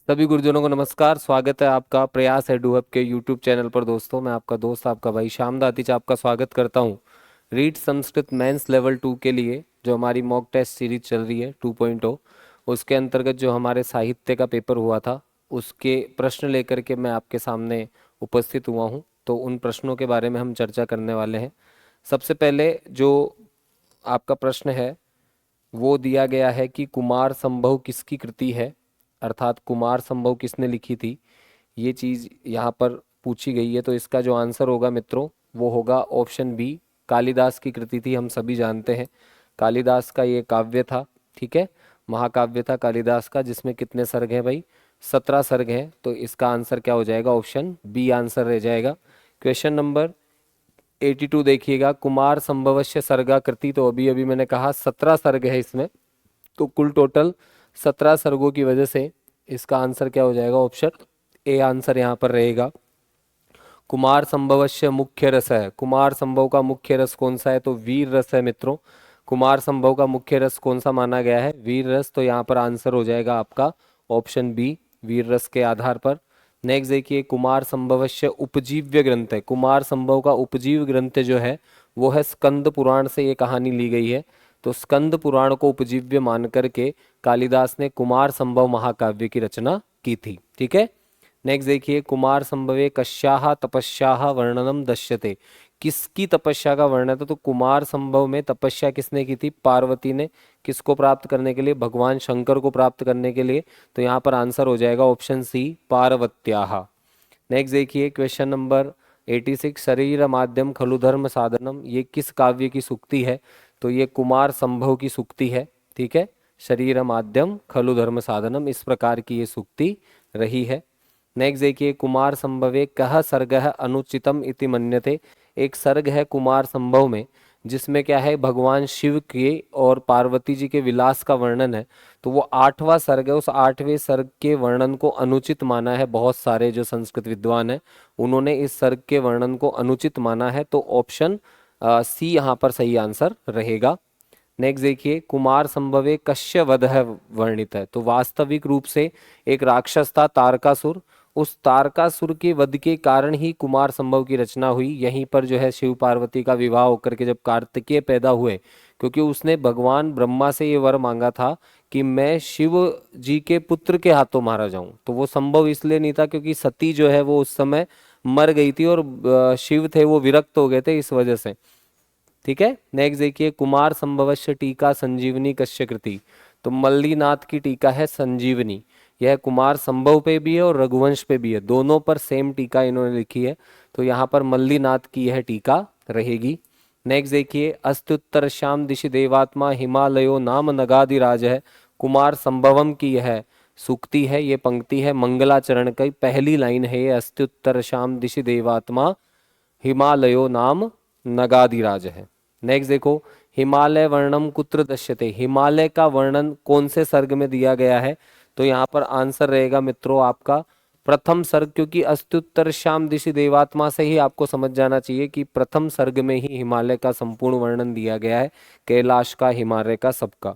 सभी गुरुजनों को नमस्कार। स्वागत है आपका प्रयास एडू हब के यूट्यूब चैनल पर। दोस्तों, मैं आपका दोस्त आपका भाई श्याम दातीच आपका स्वागत करता हूं रीड संस्कृत मेंस लेवल 2 के लिए, जो हमारी मॉक टेस्ट सीरीज चल रही है 2.0। उसके अंतर्गत जो हमारे साहित्य का पेपर हुआ था, उसके प्रश्न लेकर के मैं आपके सामने उपस्थित हुआ हूं। तो उन प्रश्नों के बारे में हम चर्चा करने वाले हैं। सबसे पहले जो आपका प्रश्न है वो दिया गया है कि कुमार संभव किसकी कृति है, अर्थात कुमार संभव किसने लिखी थी, ये चीज़ यहाँ पर पूछी गई है। तो इसका जो आंसर होगा मित्रों, वो होगा ऑप्शन बी, कालिदास की कृति थी। हम सभी जानते हैं कालिदास का ये काव्य था, ठीक है, महाकाव्य था कालिदास का, जिसमें कितने सर्ग हैं भाई? 17 सर्ग हैं। तो इसका आंसर क्या हो जाएगा? ऑप्शन बी आंसर रह जाएगा। क्वेश्चन नंबर 82 देखिएगा, कुमार संभवस्य सर्गाकृति। तो अभी अभी मैंने कहा 17 सर्ग है इसमें, तो कुल टोटल 17 सर्गों की वजह से इसका आंसर क्या हो जाएगा? ऑप्शन ए आंसर यहाँ पर रहेगा। कुमार संभवस्य मुख्य रस है, कुमार संभव का मुख्य रस कौन सा है? तो वीर रस है मित्रों। कुमार संभव का मुख्य रस कौन सा माना गया है? वीर रस। तो यहाँ पर आंसर हो जाएगा आपका ऑप्शन बी, वीर रस के आधार पर। नेक्स्ट देखिए, कुमार संभवस्य उपजीव्य ग्रंथ है। कुमार संभव का उपजीव ग्रंथ जो है वो है स्कंद पुराण से ये कहानी ली गई है। तो स्कंद पुराण को उपजीव्य मान करके कालिदास ने कुमार संभव महाकाव्य की रचना की थी, ठीक है। नेक्स्ट देखिए, कुमार संभवे कस्याः तपस्याः वर्णनम दश्यते। किसकी तपस्या का वर्णन था? तो कुमार संभव में तपस्या किसने की थी? पार्वती ने। किसको प्राप्त करने के लिए? भगवान शंकर को प्राप्त करने के लिए। तो यहाँ पर आंसर हो जाएगा ऑप्शन सी, पार्वत्याः। नेक्स्ट देखिए, क्वेश्चन नंबर 86, शरीर माध्यम खलु धर्म साधनम, ये किस काव्य की सूक्ति है? तो ये कुमार संभव की सूक्ति है, ठीक है। शरीर माध्यम खलु धर्म साधनम, इस प्रकार की ये सूक्ति रही है। नेक्स्ट देखिए, कुमार संभवे कह सर्ग अनुचितम इति मन्यते। एक सर्ग है कुमार संभव में जिसमें क्या है, भगवान शिव के और पार्वती जी के विलास का वर्णन है। तो वो 8वां सर्ग है। उस 8वें सर्ग के वर्णन को अनुचित माना है। बहुत सारे जो संस्कृत विद्वान हैं उन्होंने इस सर्ग के वर्णन को अनुचित माना है। तो ऑप्शन सी यहाँ पर सही आंसर रहेगा। नेक्स्ट देखिए, कुमार संभवे कश्य वध है वर्णित है। तो वास्तविक रूप से एक राक्षस था तारकासुर। उस तारकासुर के वध के कारण ही कुमार संभव की रचना हुई। यहीं पर जो है शिव पार्वती का विवाह होकर के जब कार्तिकेय पैदा हुए, क्योंकि उसने भगवान ब्रह्मा से ये वर मांगा था कि मैं शिव जी के पुत्र के हाथों मारा जाऊं। तो वो संभव इसलिए नहीं था क्योंकि सती जो है वो उस समय मर गई थी और शिव थे वो विरक्त हो गए थे इस वजह से, ठीक है। नेक्स्ट देखिए, कुमार संभवस्य टीका संजीवनी कश्य कृति। तो मल्लीनाथ की टीका है संजीवनी। यह कुमार संभव पे भी है और रघुवंश पे भी है, दोनों पर सेम टीका इन्होंने लिखी है। तो यहाँ पर मल्लीनाथ की यह टीका रहेगी। नेक्स्ट देखिए, अस्तुत्तर श्याम दिशि देवात्मा हिमालयो नाम नगाधिराज है। कुमार संभवम की यह सूक्ति है, ये पंक्ति है मंगलाचरण की पहली लाइन है ये, अस्तुत्तर श्याम दिशि देवात्मा हिमालयो नाम नगाधिराज है। नेक्स्ट देखो, हिमालय वर्णम कुत्र दृश्यते। हिमालय का वर्णन कौन से सर्ग में दिया गया है? तो यहाँ पर आंसर रहेगा मित्रों आपका प्रथम सर्ग, क्योंकि अस्तुत्तर श्याम दिशि देवात्मा से ही आपको समझ जाना चाहिए कि प्रथम सर्ग में ही हिमालय का संपूर्ण वर्णन दिया गया है, कैलाश का, हिमालय का, सबका।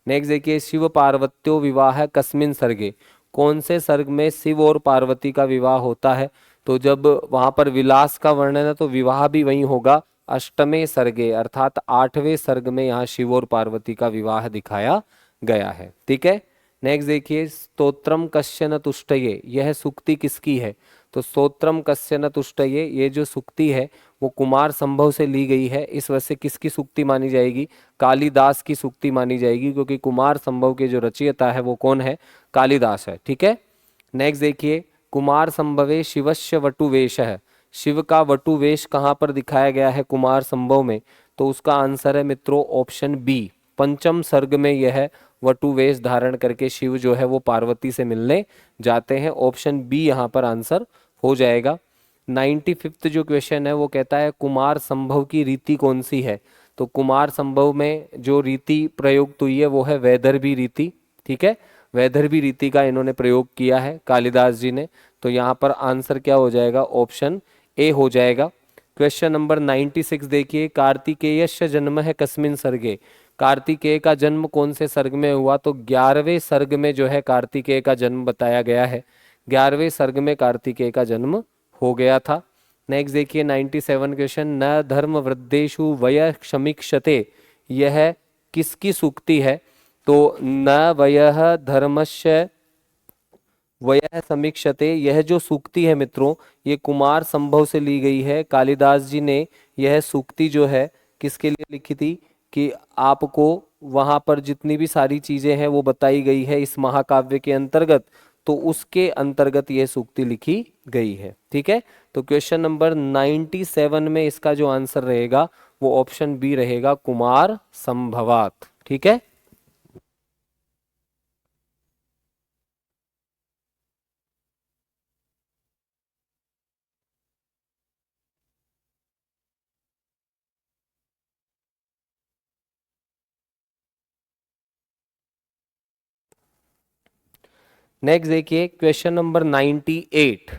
नेक्स्ट देखिए, शिव पार्वत्यो विवाह कस्मिन सर्गे। कौन से सर्ग में शिव और पार्वती का विवाह होता है? तो जब वहां पर विलास का वर्णन है तो विवाह भी वहीं होगा, अष्टमे सर्गे, अर्थात 8वें सर्ग में यहाँ शिव और पार्वती का विवाह दिखाया गया है, ठीक है। नेक्स्ट देखिए, स्तोत्रम कश्चन तुष्टये, यह सूक्ति किसकी है? तो स्तोत्रम कश्चन तुष्टये, ये जो सूक्ति है वो कुमार संभव से ली गई है। इस वजह से किसकी सूक्ति मानी जाएगी? कालिदास की सूक्ति मानी जाएगी, क्योंकि कुमार संभव के जो रचयिता है वो कौन है? कालिदास है, ठीक है। नेक्स्ट देखिए, कुमार संभवे शिवस्य वटुवेश है। शिव का वटुवेश कहाँ पर दिखाया गया है कुमार संभव में? तो उसका आंसर है मित्रों ऑप्शन बी, पंचम सर्ग में यह वटुवेश धारण करके शिव जो है वो पार्वती से मिलने जाते हैं। ऑप्शन बी यहाँ पर आंसर हो जाएगा। 95th जो क्वेश्चन है वो कहता है कुमार संभव की रीति कौन सी है? तो कुमार संभव में जो रीति प्रयुक्त हुई है वो है वैदर्भी रीति, ठीक है। वैदर्भी रीति का इन्होंने प्रयोग किया है कालिदास जी ने। तो यहाँ पर आंसर क्या हो जाएगा? ऑप्शन ए हो जाएगा। क्वेश्चन नंबर 96 देखिए, कार्तिकेयस्य जन्म है कस्मिन सर्गे। कार्तिकेय का जन्म कौन से सर्ग में हुआ? तो 11वें सर्ग में जो है कार्तिकेय का जन्म बताया गया है। 11वें सर्ग में कार्तिकेय का जन्म हो गया था। नेक्स्ट देखिए 97 क्वेश्चन, न धर्म वृद्धेषु वय क्षमीक्षते, यह किसकी सूक्ति है? तो न वयः धर्मस्य वयः समीक्षते, यह जो सूक्ति है मित्रों ये कुमार संभव से ली गई है। कालिदास जी ने यह सूक्ति जो है किसके लिए लिखी थी कि आपको वहां पर जितनी भी सारी चीजें हैं वो बताई गई है इस महाकाव्य के अंतर्गत, तो उसके अंतर्गत यह सूक्ति लिखी गई है। ठीक है, तो क्वेश्चन नंबर 97 में इसका जो आंसर रहेगा वो ऑप्शन बी रहेगा, कुमार संभवात। ठीक है, नेक्स्ट देखिए क्वेश्चन नंबर 98।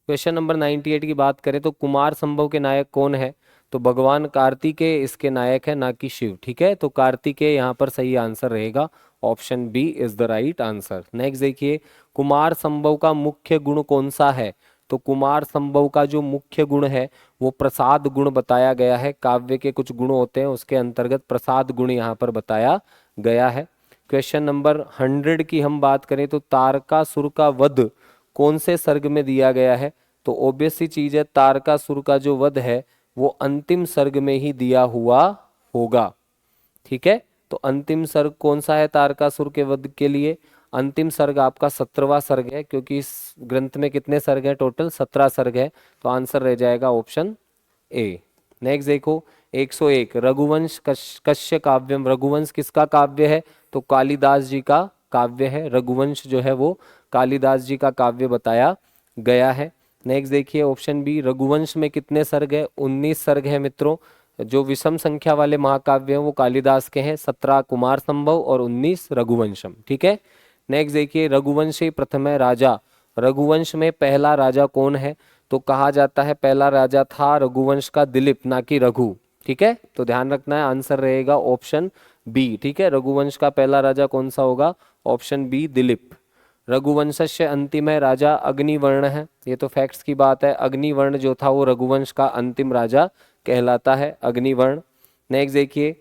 क्वेश्चन नंबर 98 की बात करें तो कुमार संभव के नायक कौन है? तो भगवान कार्तिकेय इसके नायक है, ना कि शिव। ठीक है, तो कार्तिकेय यहाँ पर सही आंसर रहेगा, option B is the right answer. Next देखिए कुमार संभव का मुख्य गुण कौन सा है? तो कुमार संभव का जो मुख्य गुण है वो प्रसाद गुण बताया गया है। काव्य के कुछ गुण होते हैं उसके अंतर्गत प्रसाद गुण यहाँ पर बताया गया है। क्वेश्चन नंबर 100 की हम बात करें तो तारकासुर का वध कौन से सर्ग में दिया गया है? तो ऑब्वियस सी चीज है, तारकासुर का जो वध है वो अंतिम सर्ग में ही दिया हुआ होगा। ठीक है, तो अंतिम सर्ग कौन सा है तारकासुर के वध के लिए? अंतिम सर्ग आपका 17वां सर्ग है, क्योंकि इस ग्रंथ में कितने सर्ग हैं? टोटल 17 सर्ग है, तो आंसर रह जाएगा ऑप्शन ए। नेक्स्ट देखो 101, रघुवंश कश्य काव्यम, रघुवंश किसका काव्य है? तो कालिदास जी का काव्य है। रघुवंश जो है वो कालिदास जी का काव्य बताया गया है। नेक्स्ट देखिए ऑप्शन बी, रघुवंश में कितने सर्ग है? 19 सर्ग है मित्रों। जो विषम संख्या वाले महाकाव्य हैं वो कालिदास के हैं, 17 कुमार संभव और 19 रघुवंशम। ठीक है, नेक्स्ट देखिए रघुवंशी प्रथम राजा, रघुवंश में पहला राजा कौन है? तो कहा जाता है पहला राजा था रघुवंश का दिलीप, ना कि रघु। ठीक है, तो ध्यान रखना है, आंसर रहेगा ऑप्शन बी। ठीक है, रघुवंश का पहला राजा कौन सा होगा? Option B Dilip. रघुवंशस्य अंतिम है राजा अग्निवर्ण है, ये तो फैक्ट्स की बात है। अग्निवर्ण जो था वो रघुवंश का अंतिम राजा कहलाता है, अग्निवर्ण। नेक्स्ट देखिए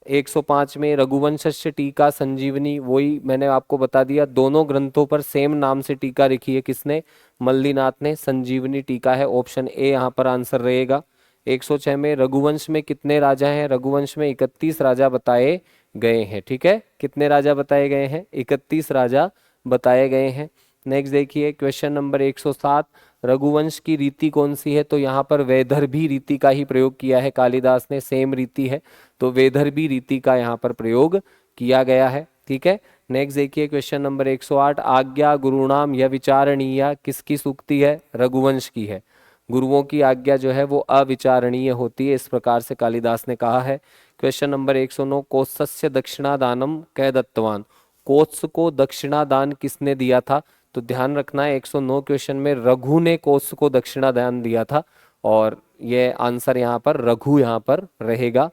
105 में रघुवंशस्य टीका संजीवनी, वही मैंने आपको बता दिया, दोनों ग्रंथों पर सेम नाम से टीका लिखी है, किसने? मल्लीनाथ ने। संजीवनी टीका है, ऑप्शन ए यहाँ पर आंसर रहेगा। 106 में रघुवंश में कितने राजा हैं? रघुवंश में 31 राजा बताए गए हैं। ठीक है, कितने राजा बताए गए हैं? 31 राजा बताए गए हैं। नेक्स्ट देखिए क्वेश्चन नंबर 107, रघुवंश की रीति कौन सी है? तो यहाँ पर वैदर्भी रीति का ही प्रयोग किया है कालिदास ने, सेम रीति है, तो वैदर्भी रीति का यहाँ पर प्रयोग किया गया है। ठीक है, नेक्स्ट देखिए क्वेश्चन नंबर 108, आज्ञा गुरुणाम यह विचारणीय किसकी सूक्ति है? रघुवंश की है। गुरुओं की आज्ञा जो है वो अविचारणीय होती है, इस प्रकार से कालिदास ने कहा है। क्वेश्चन नंबर 109, कोत्सस्य दक्षिणादानम कै दत्तवान, कोत्स को दक्षिणा दान किसने दिया था? तो ध्यान रखना है 109 क्वेश्चन में रघु ने कोत्स को दक्षिणा दान दिया था, और ये आंसर यहाँ पर रघु यहाँ पर रहेगा।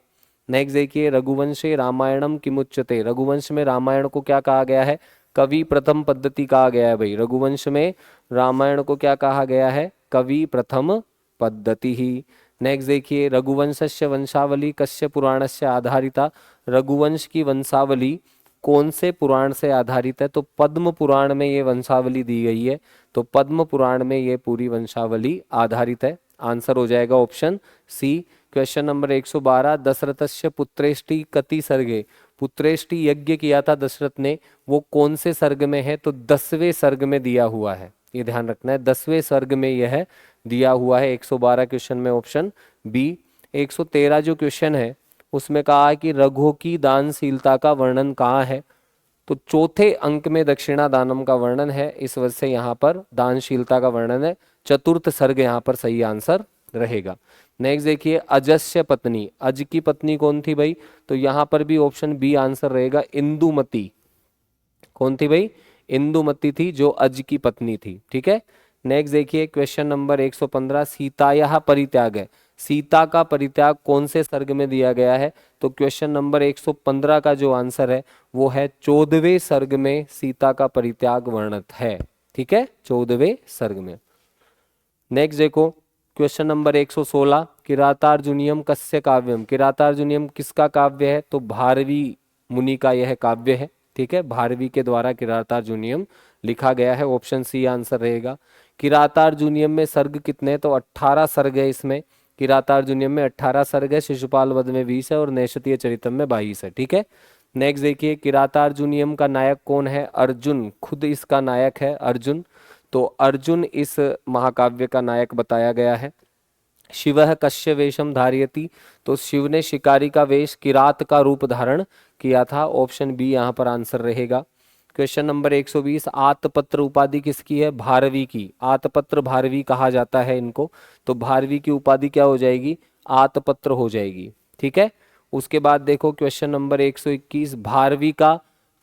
नेक्स्ट देखिए रघुवंशे रामायणम किमुच्यते, रघुवंश में रामायण को क्या कहा गया है? कवि प्रथम पद्धति कहा गया है। भाई रघुवंश में रामायण को क्या कहा गया है? कवि प्रथम पद्धति ही। नेक्स्ट देखिए रघुवंशस्य वंशावली कस्य पुराणस्य आधारिता, रघुवंश की वंशावली कौन से पुराण से आधारित है? तो पद्म पुराण में ये वंशावली दी गई है, तो पद्म पुराण में ये पूरी वंशावली आधारित है, आंसर हो जाएगा ऑप्शन सी। क्वेश्चन नंबर 112, दशरथस्य पुत्रेष्टि कति सर्गे, पुत्रेष्टि यज्ञ किया था दशरथ ने, वो कौन से सर्ग में है? तो 10वें सर्ग में दिया हुआ है, ये ध्यान रखना है, 10वें सर्ग में यह दिया हुआ है 112 क्वेश्चन में, ऑप्शन बी। 113 जो क्वेश्चन है उसमें कहा है कि रघु की दानशीलता का वर्णन कहाँ है? तो चौथे अंक में दक्षिणा दानम का वर्णन है, इस वजह से यहाँ पर दानशीलता का वर्णन है, चतुर्थ सर्ग यहाँ पर सही आंसर रहेगा। नेक्स्ट देखिए अजस्य पत्नी, अज की पत्नी कौन थी भाई? तो यहाँ पर भी ऑप्शन बी आंसर रहेगा, इंदुमती। कौन थी भाई? इंदुमती थी जो अज की पत्नी थी। ठीक है, नेक्स्ट देखिए क्वेश्चन नंबर 115, सीताया परित्याग है, सीता का परित्याग कौन से सर्ग में दिया गया है? तो क्वेश्चन नंबर 115 का जो आंसर है वो है 14वें सर्ग में सीता का परित्याग वर्णित है। ठीक है, 14वें सर्ग में। नेक्स्ट देखो क्वेश्चन नंबर 116, किरातार्जुनीयम कस्य काव्यम? किरातार्जुनीयम किसका काव्य है? तो भारवी मुनि का यह काव्य है। ठीक है, भारवी के द्वारा किरातार्जुनीयम लिखा गया है। ऑप्शन सी आंसर रहेगा। किरातार्जुनीयम में सर्ग कितने हैं? तो 18 सर्ग है इसमें। किरातार्जुनीयम में 18 सर्ग है, शिशुपाल वध में 20 है और नैषधीय चरितम में 22 है। ठीक है, नेक्स्ट देखिए, किरातार्जुनीयम का नायक कौन है? अर्जुन खुद इसका नायक है, अर्जुन। तो अर्जुन इस महाकाव्य का नायक बताया गया है। शिवः कस्य वेशम धारयति? तो शिव ने शिकारी का वेश, किरात का रूप धारण किया था। ऑप्शन बी यहाँ पर आंसर रहेगा। क्वेश्चन नंबर 120, आतपत्र उपाधि किसकी है? भारवी की। आतपत्र भारवी कहा जाता है इनको। तो भारवी की उपाधि क्या हो जाएगी? आतपत्र हो जाएगी। ठीक है, उसके बाद देखो क्वेश्चन नंबर 121, भारवी का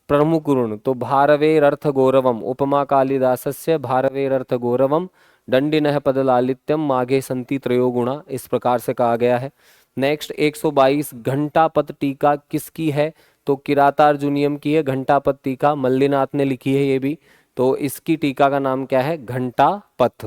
प्रमुख गुण? तो भारवेरर्थ गौरवम, उपमा कालिदासस्य भारवेरर्थ गौरवम दंडिनः पदलालित्यम माघे संति त्रयो गुणा, इस प्रकार से कहा गया है। नेक्स्ट 122, घंटापद टीका किसकी है? तो किरातार्जुनीयम की है घंटापद टीका, मल्लिनाथ ने लिखी है ये भी। तो इसकी टीका का नाम क्या है? घंटापथ।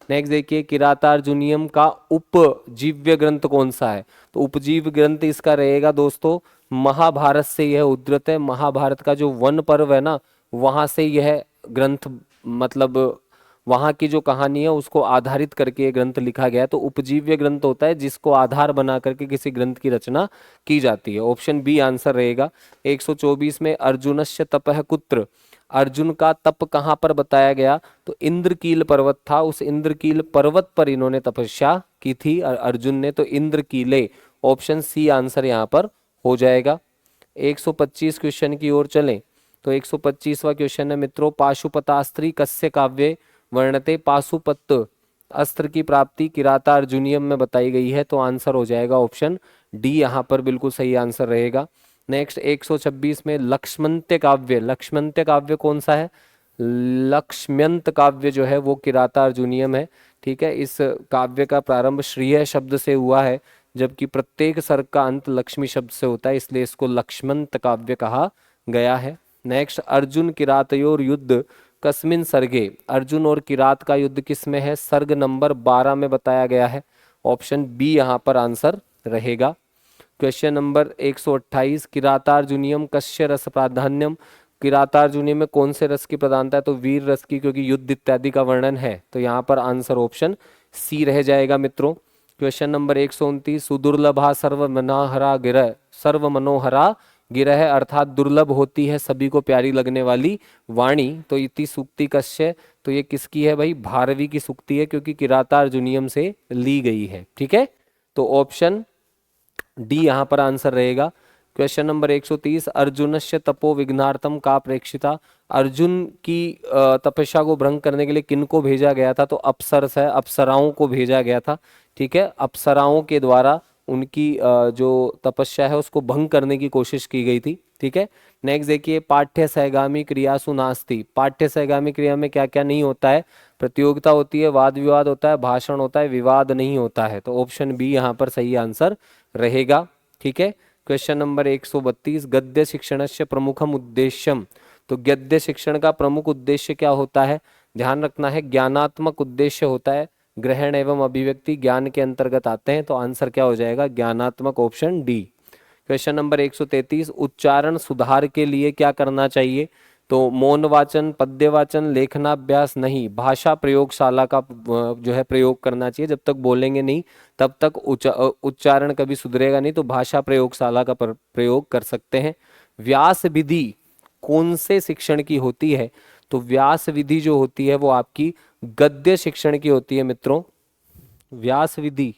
नेक्स्ट देखिए, किरातार्जुनीयम का उपजीव्य ग्रंथ कौन सा है? तो उपजीव्य ग्रंथ इसका रहेगा दोस्तों महाभारत से यह उद्धृत है। महाभारत का जो वन पर्व है ना, वहां से यह ग्रंथ, मतलब वहां की जो कहानी है उसको आधारित करके ये ग्रंथ लिखा गया है। तो उपजीव्य ग्रंथ होता है जिसको आधार बना करके किसी ग्रंथ की रचना की जाती है। ऑप्शन बी आंसर रहेगा। 124 में अर्जुनस्य तपः कुत्र? अर्जुन का तप कहाँ पर बताया गया? तो इंद्रकील पर्वत था, उस इंद्रकील पर्वत पर इन्होंने तपस्या की थी अर्जुन ने। तो इंद्रकीले, ऑप्शन सी आंसर यहाँ पर हो जाएगा। 125 क्वेश्चन की ओर चलें तो 125वां क्वेश्चन है मित्रों, पाशुपतास्त्री कस्य काव्ये वर्णते? पाशुपत अस्त्र की प्राप्ति किरातार्जुनीयम में बताई गई है। तो आंसर हो जाएगा ऑप्शन डी, यहाँ पर बिल्कुल सही आंसर रहेगा। नेक्स्ट 126 में लक्ष्मंत्य काव्य, लक्ष्मंत्य काव्य कौन सा है? लक्ष्म्यंत काव्य जो है वो किरातार्जुनीयम है। ठीक है, इस काव्य का प्रारंभ श्रीय शब्द से हुआ है, जबकि प्रत्येक सर्ग का अंत लक्ष्मी शब्द से होता है, इसलिए इसको लक्ष्मंत काव्य कहा गया है। नेक्स्ट, अर्जुन किरातयोर युद्ध कस्मिन सर्गे? अर्जुन और किरात का युद्ध किस में है? सर्ग नंबर 12 में बताया गया है। ऑप्शन बी यहाँ पर आंसर रहेगा। क्वेश्चन नंबर 128, किरातार्जुनीयम कस्य रस प्राधान्यम? किरातार्जुनीयम में कौन से रस की प्रधानता है? तो वीर रस की, क्योंकि युद्ध इत्यादि का वर्णन है। तो यहाँ पर आंसर ऑप्शन सी रह जाएगा मित्रों। क्वेश्चन नंबर 129, सुदुर्लभा सर्व मनोहरा गिरह? सर्व मनोहरा गिरह अर्थात दुर्लभ होती है, सभी को प्यारी लगने वाली वाणी। तो इति सूक्ति कस्य? तो ये किसकी है भाई? भारवी की सूक्ति है, क्योंकि किरातार्जुनीयम से ली गई है। ठीक है, तो ऑप्शन डी यहाँ पर आंसर रहेगा। क्वेश्चन नंबर 130, अर्जुनस्य तपो विघ्नार्थम का प्रेक्षिता? अर्जुन की तपस्या को भंग करने के लिए किन को भेजा गया था? तो अप्सरस है, अप्सराओं को भेजा गया था। ठीक है, अप्सराओं के द्वारा उनकी जो तपस्या है उसको भंग करने की कोशिश की गई थी। ठीक है, नेक्स्ट देखिए, पाठ्य सहगामी क्रियासु नास्ति? पाठ्य सहगामी क्रिया में क्या क्या नहीं होता है? प्रतियोगिता होती है, वाद विवाद होता है, भाषण होता है, विवाद नहीं होता है। तो ऑप्शन बी यहाँ पर सही आंसर रहेगा। ठीक है, क्वेश्चन नंबर 132, गद्य शिक्षणस्य प्रमुखम उद्देश्यम? तो गद्य शिक्षण का प्रमुख उद्देश्य क्या होता है? ध्यान रखना है, ज्ञानात्मक उद्देश्य होता है। ग्रहण एवं अभिव्यक्ति ज्ञान के अंतर्गत आते हैं। तो आंसर क्या हो जाएगा? ज्ञानात्मक, ऑप्शन डी। क्वेश्चन नंबर 133, उच्चारण सुधार के लिए क्या करना चाहिए? तो मौन वाचन, पद्य वाचन, लेखनाभ्यास नहीं, भाषा प्रयोगशाला का जो है प्रयोग करना चाहिए। जब तक बोलेंगे नहीं तब तक उच्चारण कभी सुधरेगा नहीं। तो भाषा प्रयोगशाला का प्रयोग कर सकते हैं। व्यास विधि कौन से शिक्षण की होती है? तो व्यास विधि जो होती है वो आपकी गद्य शिक्षण की होती है मित्रों। व्यास विधि,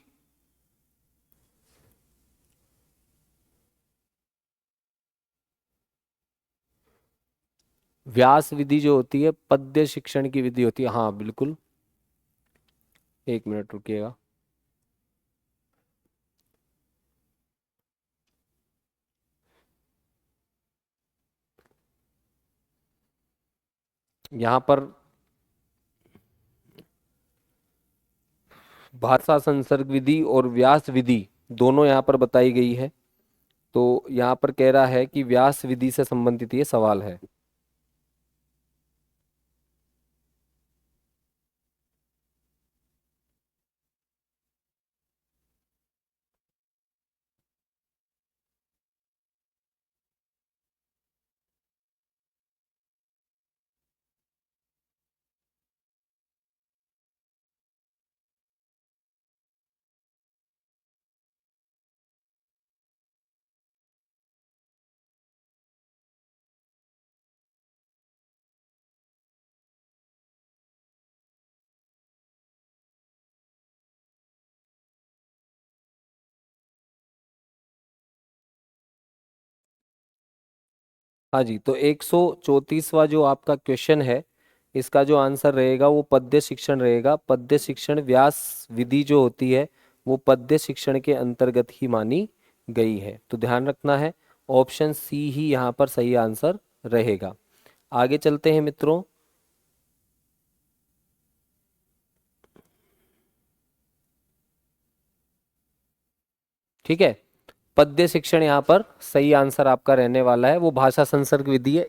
व्यास विधि जो होती है पद्य शिक्षण की विधि होती है। हाँ बिल्कुल, एक मिनट रुकिएगा। यहाँ पर भाषा संसर्ग विधि और व्यास विधि दोनों यहाँ पर बताई गई है। तो यहाँ पर कह रहा है कि व्यास विधि से संबंधित ये सवाल है। हाँ जी, तो 134वां जो आपका क्वेश्चन है, इसका जो आंसर रहेगा वो पद्य शिक्षण रहेगा। पद्य शिक्षण व्यास विधि जो होती है वो पद्य शिक्षण के अंतर्गत ही मानी गई है। तो ध्यान रखना है, ऑप्शन सी ही यहाँ पर सही आंसर रहेगा। आगे चलते हैं मित्रों। ठीक है, पद्य शिक्षण यहाँ पर सही आंसर आपका रहने वाला है, वो भाषा संसर्ग विधि है,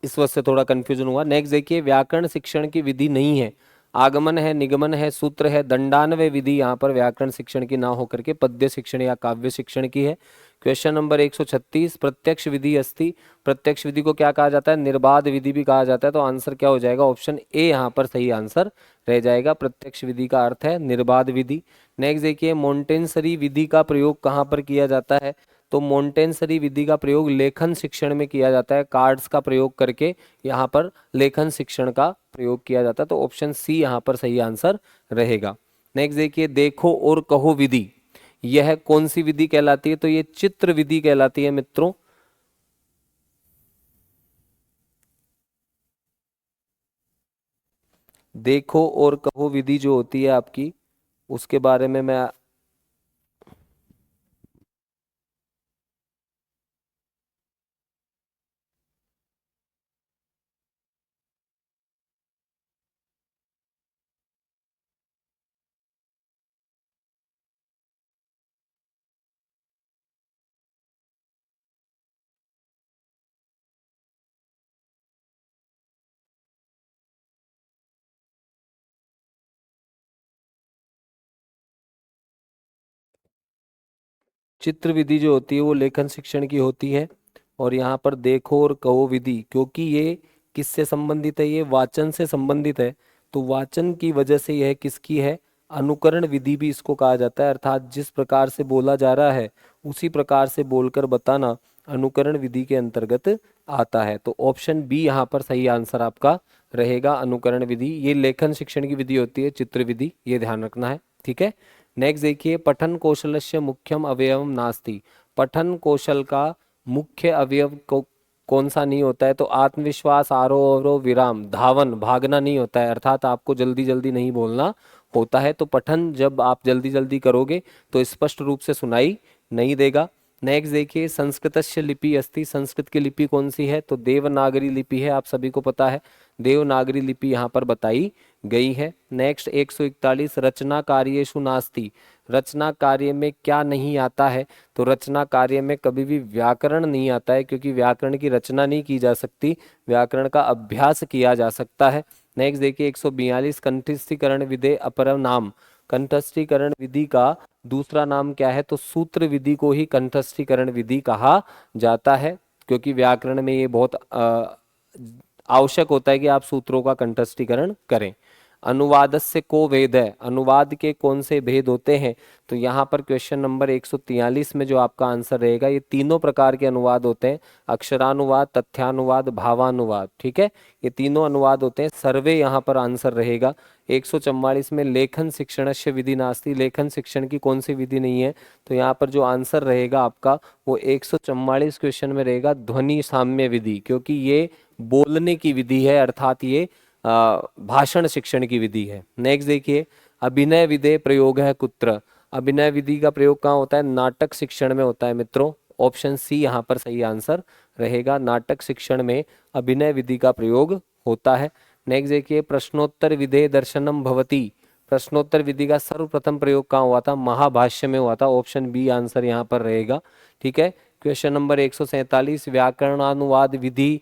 इस वजह से थोड़ा कंफ्यूजन हुआ। नेक्स्ट देखिए, व्याकरण शिक्षण की विधि नहीं है, आगमन है, निगमन है, सूत्र है, दंडान्वय विधि यहाँ पर व्याकरण शिक्षण की ना होकर के पद्य शिक्षण या काव्य शिक्षण की है। क्वेश्चन नंबर 136, प्रत्यक्ष विधि अस्ति, प्रत्यक्ष विधि को क्या कहा जाता है? निर्बाध विधि भी कहा जाता है। तो आंसर क्या हो जाएगा? ऑप्शन ए यहाँ पर सही आंसर रह जाएगा। प्रत्यक्ष विधि का अर्थ है निर्बाध विधि। नेक्स्ट देखिए, मोंटेसरी विधि का प्रयोग कहाँ पर किया जाता है? तो मोंटेसरी विधि का प्रयोग लेखन शिक्षण में किया जाता है। कार्ड्स का प्रयोग करके यहाँ पर लेखन शिक्षण का प्रयोग किया जाता है। तो ऑप्शन सी यहाँ पर सही आंसर रहेगा। नेक्स्ट देखिए, देखो और कहो विधि, यह कौन सी विधि कहलाती है? तो ये चित्र विधि कहलाती है मित्रों। देखो और कहो विधि जो होती है आपकी, उसके बारे में मैं चित्र विधि जो होती है वो लेखन शिक्षण की होती है। और यहाँ पर देखो और कहो विधि, क्योंकि ये किससे संबंधित है? ये वाचन से संबंधित है। तो वाचन की वजह से यह किसकी है? अनुकरण विधि भी इसको कहा जाता है। अर्थात जिस प्रकार से बोला जा रहा है उसी प्रकार से बोलकर बताना अनुकरण विधि के अंतर्गत आता है। तो ऑप्शन बी यहाँ पर सही आंसर आपका रहेगा, अनुकरण विधि। ये लेखन शिक्षण की विधि होती है, चित्र विधि, ये ध्यान रखना है। ठीक है, नेक्स्ट देखिए, पठन कौशलस्य मुख्यम अवयवम नास्ति, पठन कौशल का मुख्य अवयव को कौन सा नहीं होता है? तो आत्मविश्वास, आरोह अवरोह, विराम, धावन, भागना नहीं होता है। अर्थात आपको जल्दी जल्दी नहीं बोलना होता है। तो पठन जब आप जल्दी जल्दी करोगे तो स्पष्ट रूप से सुनाई नहीं देगा। नेक्स्ट देखिए, संस्कृतस्य लिपि अस्ति, संस्कृत की लिपि कौन सी है? तो देवनागरी लिपि है, आप सभी को पता है। देवनागरी लिपि यहाँ पर बताई गई है। नेक्स्ट 141, रचना कार्येषु नास्ति, रचना कार्य में क्या नहीं आता है? तो रचना कार्य में कभी भी व्याकरण नहीं आता है, क्योंकि व्याकरण की रचना नहीं की जा सकती, व्याकरण का अभ्यास किया जा सकता है। नेक्स्ट देखिए 142, कंठस्थीकरण विधे अपरम नाम, कंठस्थीकरण विधि का दूसरा नाम क्या है? तो सूत्र विधि को ही कंठस्थीकरण विधि कहा जाता है, क्योंकि व्याकरण में ये बहुत आवश्यक होता है कि आप सूत्रों का कंठस्थीकरण करें। अनुवाद से को भेद है, अनुवाद के कौन से भेद होते हैं? तो यहाँ पर क्वेश्चन नंबर 143 में जो आपका आंसर रहेगा, ये तीनों प्रकार के अनुवाद होते हैं, अक्षरानुवाद, तथ्यानुवाद, भावानुवाद। ठीक है, ये तीनों अनुवाद होते हैं। सर्वे यहाँ पर आंसर रहेगा। 144 में लेखन शिक्षणस्य विधि नास्ति, लेखन शिक्षण की कौन सी विधि नहीं है? तो यहाँ पर जो आंसर रहेगा आपका वो 144 क्वेश्चन में रहेगा ध्वनि साम्य विधि, क्योंकि ये बोलने की विधि है, अर्थात ये भाषण शिक्षण की विधि है। नेक्स्ट देखिए, अभिनय विधेय प्रयोग है कुत्र, अभिनय विधि का प्रयोग कहाँ होता है? नाटक शिक्षण में होता है मित्रों। ऑप्शन सी यहाँ पर सही आंसर रहेगा, नाटक शिक्षण में अभिनय विधि का प्रयोग होता है। नेक्स्ट देखिए, प्रश्नोत्तर विधेय दर्शनम भवति, प्रश्नोत्तर विधि का सर्वप्रथम प्रयोग कहाँ हुआ था? महाभाष्य में हुआ था। ऑप्शन बी आंसर यहाँ पर रहेगा। ठीक है। क्वेश्चन नंबर 147, व्याकरणानुवाद विधि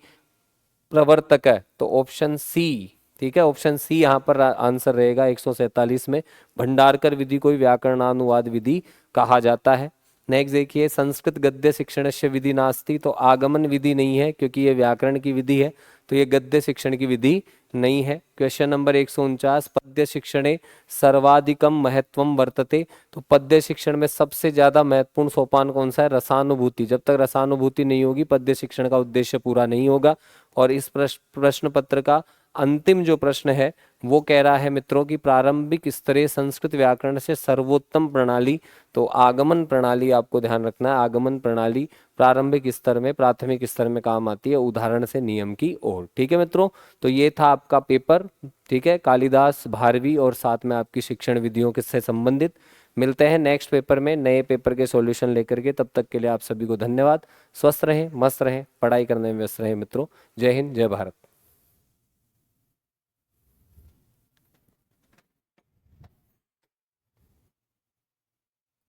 प्रवर्तक है तो ऑप्शन सी। ठीक है, ऑप्शन सी यहाँ पर आंसर रहेगा 147 में। भंडारकर विधि को व्याकरणानुवाद विधि कहा जाता है। नेक्स्ट देखिए, संस्कृत गद्य शिक्षणस्य विधि नास्ति, तो आगमन विधि नहीं है क्योंकि ये व्याकरण की विधि है, तो ये गद्य शिक्षण की विधि नहीं है। क्वेश्चन नंबर 149, पद्य शिक्षणे सर्वाधिकम महत्वम वर्तते, तो पद्य शिक्षण में सबसे ज्यादा महत्वपूर्ण सोपान कौन सा है? रसानुभूति। जब तक रसानुभूति नहीं होगी पद्य शिक्षण का उद्देश्य पूरा नहीं होगा। और इस प्रश्न पत्र का अंतिम जो प्रश्न है वो कह रहा है मित्रों की प्रारंभिक स्तरीय संस्कृत व्याकरण से सर्वोत्तम प्रणाली, तो आगमन प्रणाली आपको ध्यान रखना है। आगमन प्रणाली प्रारंभिक स्तर में, प्राथमिक स्तर में काम आती है, उदाहरण से नियम की ओर। ठीक है मित्रों, तो ये था आपका पेपर। ठीक है, कालिदास, भारवी और साथ में आपकी शिक्षण विधियों के से संबंधित। मिलते हैं नेक्स्ट पेपर में नए पेपर के सॉल्यूशन लेकर के। तब तक के लिए आप सभी को धन्यवाद। स्वस्थ रहें, मस्त रहें, पढ़ाई करने में व्यस्त रहें मित्रों। जय हिंद, जय भारत।